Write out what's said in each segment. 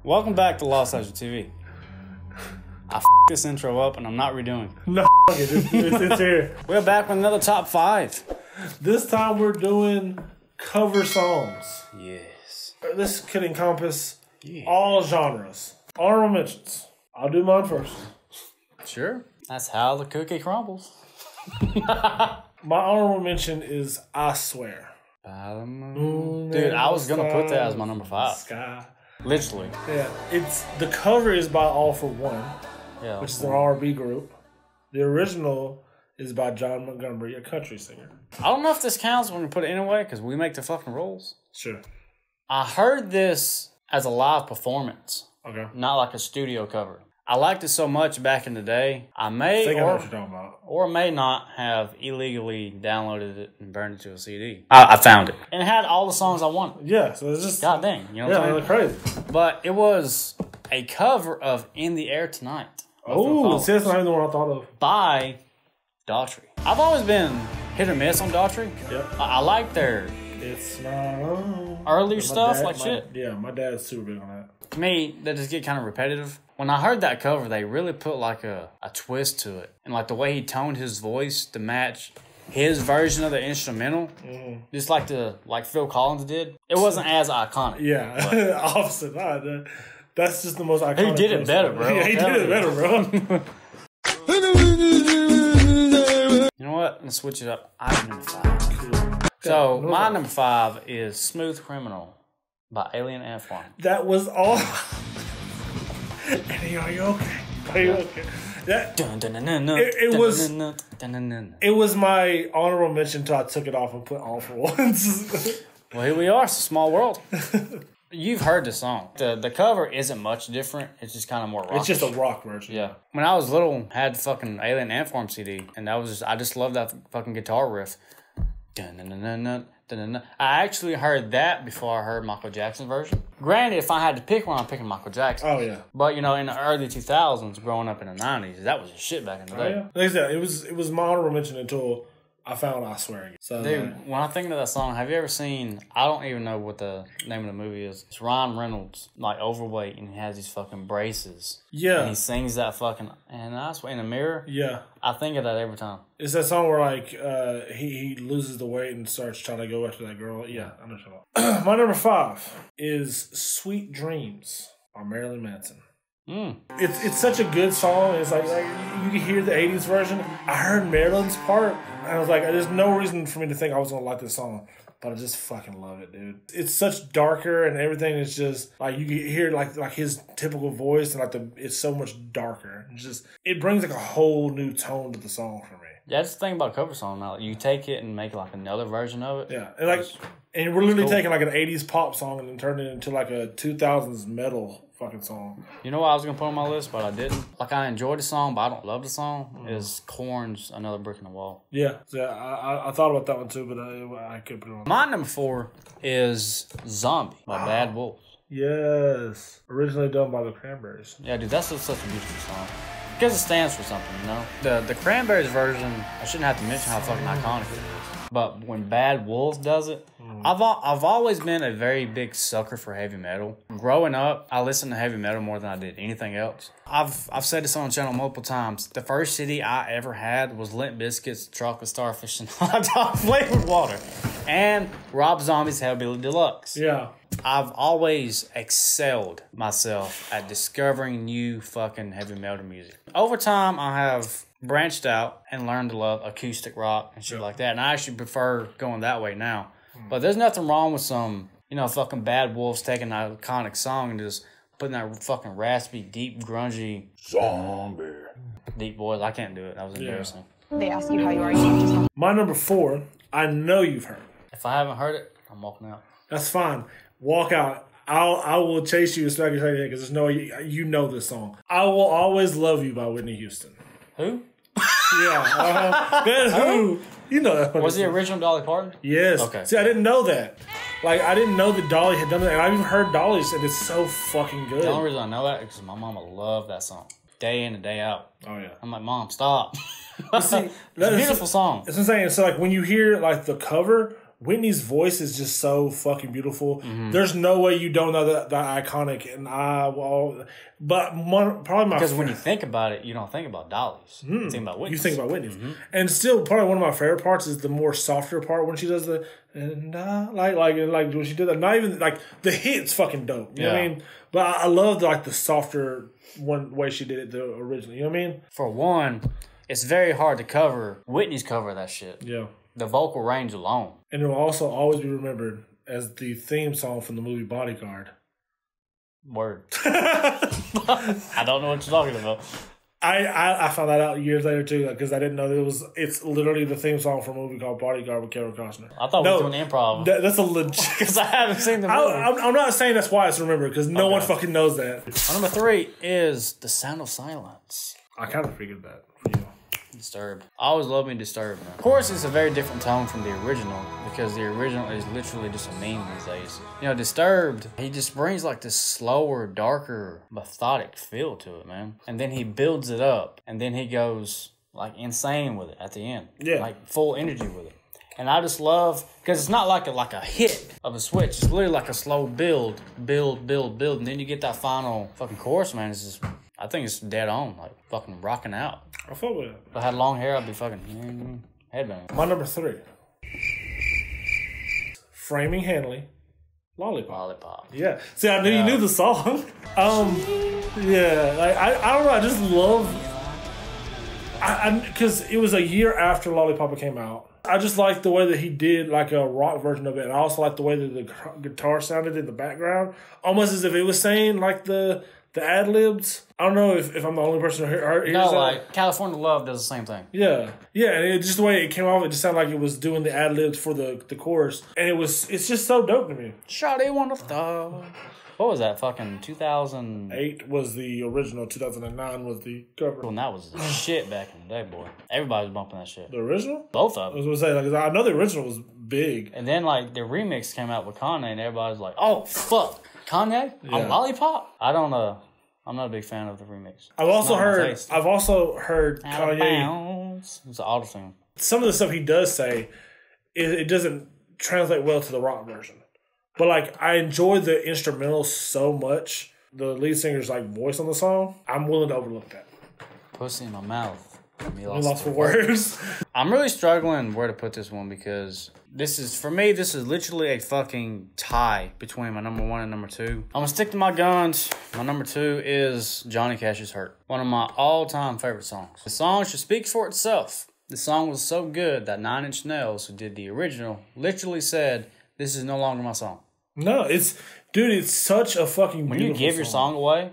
Welcome back to Lostlegendstv. I f***ed this intro up and I'm not redoing. No, it's here. We're back with another top 5. This time we're doing cover songs. Yes. This could encompass all genres. Honorable mentions. I'll do mine first. Sure. That's how the cookie crumbles. My honorable mention is I Swear. Dude, I was going to put that as my number 5. Sky. Literally. Yeah, the cover is by All For One, which is an R&B group. The original is by John Montgomery, a country singer. I don't know if this counts when we put it anyway, because we make the fucking rules. Sure. I heard this as a live performance. Okay. Not like a studio cover. I liked it so much back in the day. I may I know what you're talking about. Or may not have illegally downloaded it and burned it to a CD. I found it. And it had all the songs I wanted. Yeah, so it's just... God dang. You know what I'm saying? Crazy. But it was a cover of In the Air Tonight. Oh, see, that's not even the one I thought of. By Daughtry. I've always been hit or miss on Daughtry. Yep. I like their... It's not... earlier stuff, shit. Yeah, my dad's super big on that. To me, they just get kind of repetitive. When I heard that cover, they really put like a twist to it. And like the way he toned his voice to match his version of the instrumental. Mm-hmm. Just like Phil Collins did. It wasn't as iconic. Yeah, opposite. That's just the most iconic. He did it better, bro. Yeah, he did it better, bro. You know what? Let's switch it up. I'm number 5. Cool. So, my number 5 is Smooth Criminal by Alien Ant Farm. That was all. Eddie, are you okay? Are you okay? It was my honorable mention until I took it off and put All For Ones. Well, here we are. It's a small world. You've heard the song. The cover isn't much different. It's just kind of more rock. It's just a rock version. Yeah. When I was little, I had fucking Alien Ant Farm CD, and I just loved that fucking guitar riff. I actually heard that before I heard Michael Jackson's version. Granted, if I had to pick one, I'm picking Michael Jackson. Oh, yeah. But, you know, in the early 2000s, growing up in the 90s, that was shit back in the day. Yeah. Like I said, it was my honorable mention until I found I Swear again. So, dude, when I think of that song, have you ever seen, I don't even know what the name of the movie is. It's Ryan Reynolds, like overweight, and he has these fucking braces. Yeah. And he sings that fucking, and I swear, in the mirror. Yeah. I think of that every time. It's that song where, like, he loses the weight and starts trying to go after that girl. Yeah, I know what you're talking about. My number 5 is Sweet Dreams by Marilyn Manson. It's such a good song. It's like you can hear the 80s version. I heard Marilyn's part, and I was like, there's no reason for me to think I was going to like this song. But I just fucking love it, dude. It's such darker and everything is just like you can hear like his typical voice and it's so much darker. It brings like a whole new tone to the song for me. Yeah, that's the thing about cover song now. You take it and make like another version of it. Yeah, and we're literally taking like an 80s pop song and then turning it into like a 2000s metal fucking song. You know what I was gonna put on my list, but I didn't. Like I enjoyed the song, but I don't love the song. Is Korn's Another Brick in the Wall? Yeah. I thought about that one too, but I couldn't put it on. My number 4 is Zombie by Bad Wolves. Yes, originally done by the Cranberries. Yeah, dude, that's such a beautiful song. Because it stands for something, you know? The Cranberries version, I shouldn't have to mention how fucking iconic it is. But when Bad Wolves does it, I've always been a very big sucker for heavy metal. Growing up, I listened to heavy metal more than I did anything else. I've said this on the channel multiple times. The first CD I ever had was Limp Bizkit's Chocolate Starfish and Hot Dog Flavored Water. And Rob Zombie's Hellbilly Deluxe. Yeah. I've always excelled myself at discovering new fucking heavy metal music. Over time, I have branched out and learned to love acoustic rock and shit like that. And I actually prefer going that way now. But there's nothing wrong with some, fucking Bad Wolves taking an iconic song and just putting that fucking raspy, deep, grungy zombie. Deep voice. I can't do it. That was embarrassing. They ask you how you are. You just My number 4, I know you've heard. If I haven't heard it, I'm walking out. That's fine. Walk out. I will chase you as fast as I can because there's no you know this song. I Will Always Love You by Whitney Houston. Who? Yeah. Who? You know that. Was the original Dolly Parton? Yes. Okay. See, I didn't know that. Like, I didn't know that Dolly had done that. And I've even heard Dolly said it's so fucking good. The only reason I know that is because my mama loved that song. Day in and day out. Oh, yeah. I'm like, Mom, stop. See, it's a beautiful song. That's what I'm saying. So, like, when you hear, like, the cover Whitney's voice is just so fucking beautiful. There's no way you don't know that iconic. And probably because when you think about it, you don't think about Dolly's. You think about Whitney's. You think about Whitney's. And still, probably one of my favorite parts is the more softer part when she does the like when she did that. Not even like the hit's fucking dope. You know what I mean? But I love the softer one way she did it originally. You know what I mean? For one, it's very hard to cover Whitney's cover of that shit. Yeah. The vocal range alone. And it will also always be remembered as the theme song from the movie Bodyguard. Word. I don't know what you're talking about. I found that out years later too, because I didn't know it's literally the theme song from a movie called Bodyguard with Kevin Costner. I thought we were doing improv. That's a legit. Because I haven't seen the movie. I'm not saying that's why it's remembered, because no one fucking knows that. Number 3 is The Sound of Silence. I kind of figured that. Disturbed. I always love me Disturbed, man. Of course, it's a very different tone from the original, because the original is literally just a meme these days. You know, Disturbed, he just brings like this slower, darker, methodic feel to it, man. And then he builds it up, and then he goes like insane with it at the end. Yeah. Like full energy with it. And I just love, because it's not like a hit of a switch. It's literally like a slow build, and then you get that final fucking chorus, man. It's just, I think it's dead on, like fucking rocking out. I fuck with it. If I had long hair, I'd be fucking headbanging. My number 3. Framing Hanley, Lollipop. Lollipop. Yeah. See, I knew you knew the song. Yeah. Like I don't know. I just love. Because it was a year after Lollipop came out. I just like the way that he did like a rock version of it. And I also like the way that the guitar sounded in the background, almost as if it was saying like the ad-libs. I don't know if I'm the only person who hears no, that. like California Love does the same thing. Yeah. Yeah, and just the way it came off, it just sounded like it was doing the ad-libs for the chorus. And it's just so dope to me. Shawty wanna stop. What was that? Fucking 2008 was the original. 2009 was the cover. Well, that was the shit back in the day, boy. Everybody was bumping that shit. The original? Both of them. I was gonna say, like, I know the original was big. And then, like, the remix came out with Kanye, and everybody was like, "Oh fuck, Kanye on Lollipop." I don't know. I'm not a big fan of the remix. I've also heard Kanye. It's an auto tune. Some of the stuff he does say, it doesn't translate well to the rock version. But like, I enjoy the instrumental so much. The lead singer's like voice on the song. I'm willing to overlook that. Pussy in my mouth. We lost for words. I'm really struggling where to put this one, because this is literally a fucking tie between my number 1 and number 2. I'm gonna stick to my guns. My number 2 is Johnny Cash's Hurt. One of my all-time favorite songs. The song should speak for itself. The song was so good that 9 Inch Nails, who did the original, literally said, "This is no longer my song." No, it's such a fucking when you give your song away.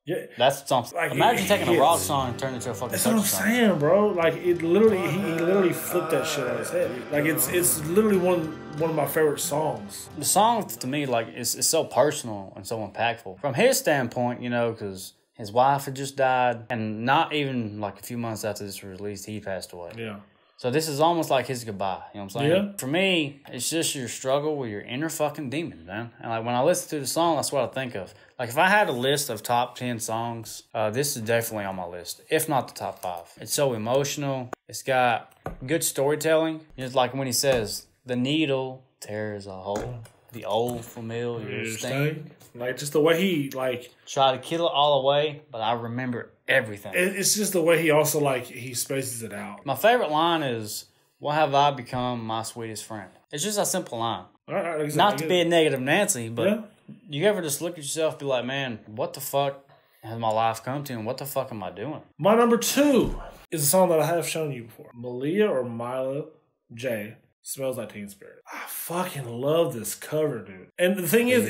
Yeah, that's something. Like, imagine taking a rock song and turning it into a fucking. That's what I'm saying, bro. Like he literally flipped that shit on his head. Like it's literally one of my favorite songs. The song to me, like, is so personal and so impactful from his standpoint, you know, because his wife had just died, and not even like a few months after this was released, he passed away. Yeah. So this is almost like his goodbye. You know what I'm saying? Yeah. For me, it's just your struggle with your inner fucking demon, man. And like when I listen to the song, that's what I think of. Like if I had a list of top 10 songs, this is definitely on my list, if not the top 5. It's so emotional. It's got good storytelling. It's like when he says, "The needle tears a hole, the old familiar sting." Like just the way he like try to kill it all away, but I remember everything. It's just the way he also like he spaces it out. My favorite line is, "What have I become, my sweetest friend?" It's just a simple line. Exactly. Not to be a negative Nancy, but you ever just look at yourself and be like, man, what the fuck has my life come to, and what the fuck am I doing? My number 2 is a song that I have shown you before. Malia or Mila J. Smells Like Teen Spirit. I fucking love this cover, dude. And the thing is,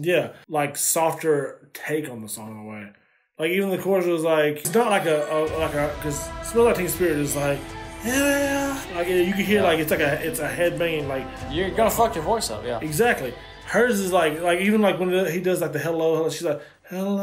yeah, like softer take on the song in a way. Like even the chorus was like, it's not like because Smells Like Teen Spirit is like, like you can hear like it's a headbanging, like you're gonna fuck your voice up, yeah. Exactly. Hers is like even like when he does like the hello, she's like hello.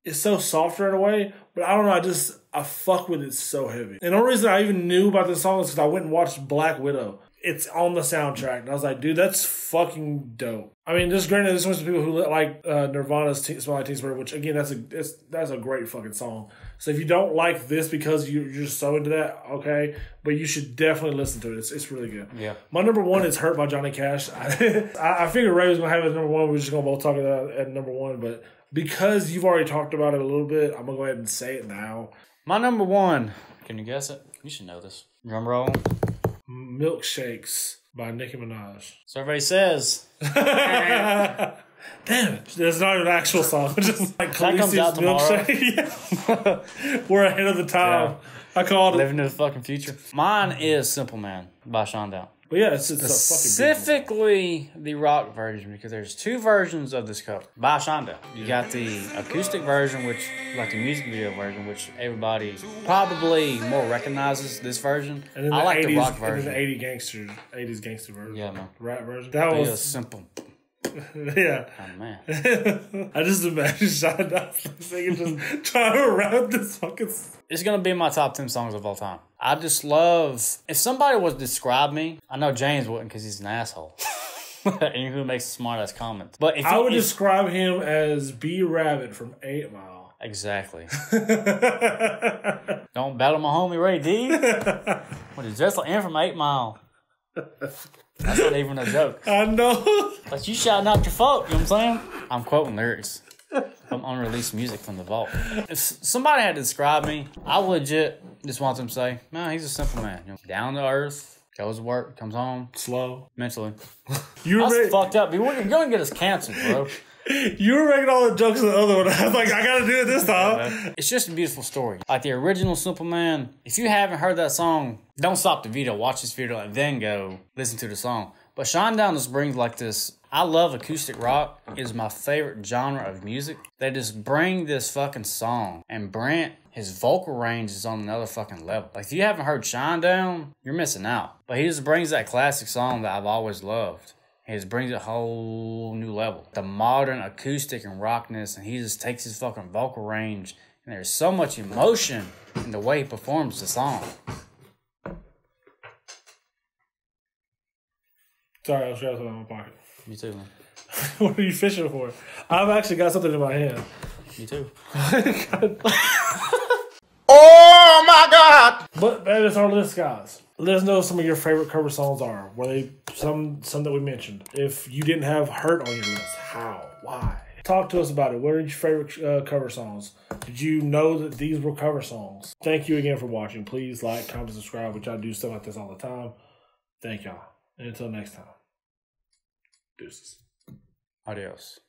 It's so softer in a way, but I don't know. I fuck with it so heavy. And the only reason I even knew about this song is because I went and watched Black Widow. it's on the soundtrack. And I was like, dude, that's fucking dope. I mean, just granted, this was people who like Nirvana's Smell Like Teen Spirit, which again, that's a great fucking song. So if you don't like this because you're just so into that, okay, but you should definitely listen to it. It's really good. Yeah. My number one is "Hurt" by Johnny Cash. I figured Ray was gonna have it as number one. We're just gonna both talk about it at number one, but because you've already talked about it a little bit, I'm gonna go ahead and say it now. My number one. Can you guess it? You should know this. Drum roll. "Milkshakes" by Nicki Minaj. Survey says. Damn it. That's not an actual song. It's just like That comes out tomorrow. Milkshake. We're ahead of the time. Yeah. I called it. Living in the fucking future. Mine is Simple Man by Shondown. But yeah, it's a fucking Specifically the rock version, because there's two versions of this cover by Shonda. You got the acoustic version, which like the music video version, which everybody probably more recognizes this version. And then I like 80s, the rock version. And then the 80s gangster version. Yeah, man. Rap version. That It was was simple. yeah. Oh man. I just imagine Shonda singing, just trying to rap this fucking. It's gonna be my top 10 songs of all time. I just love. If somebody was to describe me, I know James wouldn't because he's an asshole. And who makes smart ass comments. But if I would describe him as B Rabbit from 8 Mile. Exactly. Don't battle my homie Ray D. What is just like him from 8 Mile? That's not even a joke. I know. But you shouting out your folk, you know what I'm saying? I'm quoting lyrics from unreleased music from the vault. If somebody had to describe me, I legit just want them to say, man, he's a simple man. You know, down to earth, goes to work, comes home. Slow. Mentally. That's fucked up. You're going to get us canceled, bro. You were making all the jokes in the other one. I was like, I gotta do it this time. It's just a beautiful story. Like the original Simple Man. If you haven't heard that song, don't stop the video. Watch this video and then go listen to the song. But Shondown just brings like this. I love acoustic rock. It is my favorite genre of music. They just bring this fucking song. And Brent, his vocal range is on another fucking level. Like if you haven't heard Shondown, you're missing out. But he just brings that classic song that I've always loved. He just brings it a whole new level. The modern acoustic and rockness, and he just takes his fucking vocal range, and there's so much emotion in the way he performs the song. Sorry, I was grabbing something in my pocket. Me too, man. What are you fishing for? I've actually got something in my hand. Me too. Oh my god! But that is our list, guys. Let us know what some of your favorite cover songs are. Were they some that we mentioned? If you didn't have "Hurt" on your list, how? Why? Talk to us about it. What are your favorite cover songs? Did you know that these were cover songs? Thank you again for watching. Please like, comment, subscribe. We try to do stuff like this all the time. Thank y'all. And until next time. Deuces. Adios.